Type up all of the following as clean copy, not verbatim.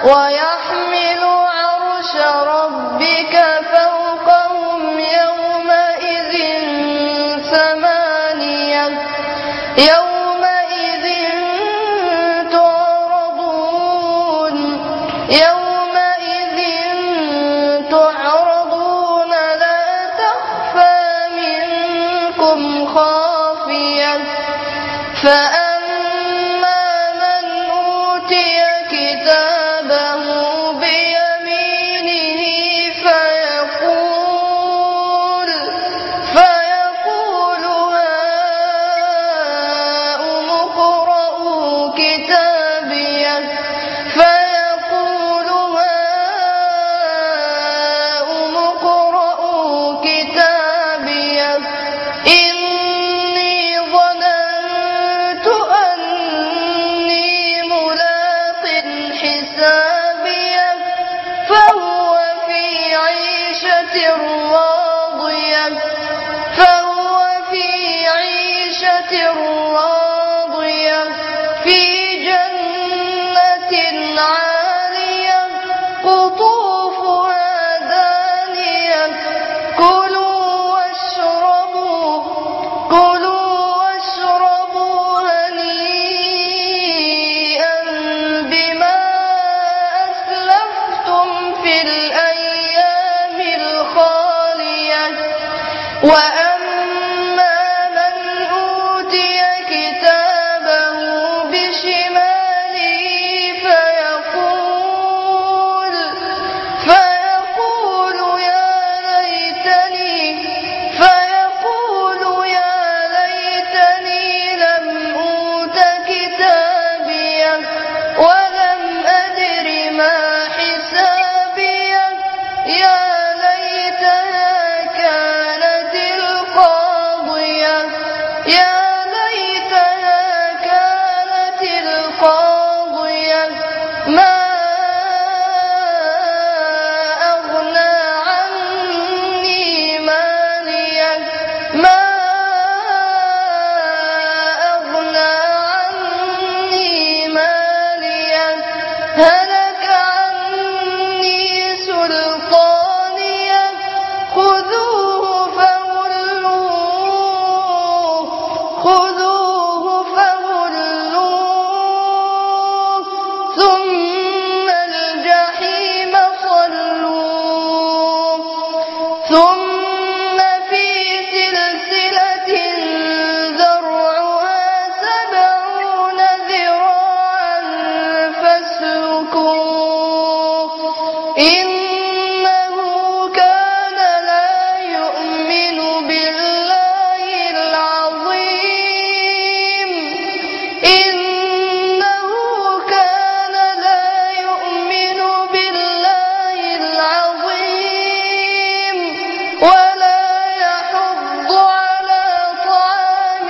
ويحمل عرش ربك فوقهم يومئذ ثمانية يومئذ تعرضون لا تخفى منكم خافية فأما من أوتي كتابه بيمينه فيقول هاؤم اقرءوا كتابيه إني ظننت أني ملاق حسابيه فهو في عيشة راضية في جنة عالية قطوفها دانية كلوا واشربوا هنيئا بما أسلفتم في الأيام الخالية وأما من أوتي كتابه بشماله فيقول يا ليتني لم أوت كتابيه ولم أدر ما حسابيه يا ليتها كانت القاضية ما أغنى عني ماليه هلك عني سلطانيه خذوه فغلوه ثم الجحيم صلوه ثم في سلسلة ذرعها 70 ذراعا فاسلكوه إنه كان لا يؤمن بالله العظيم ولا يحض على طعام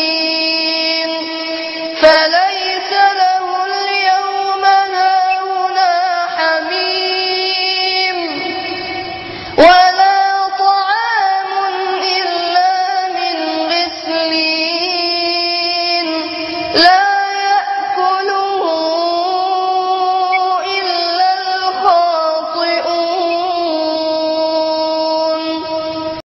المسكين فليس له اليوم هاهنا حميم ولا طعام إلا من غسلين لا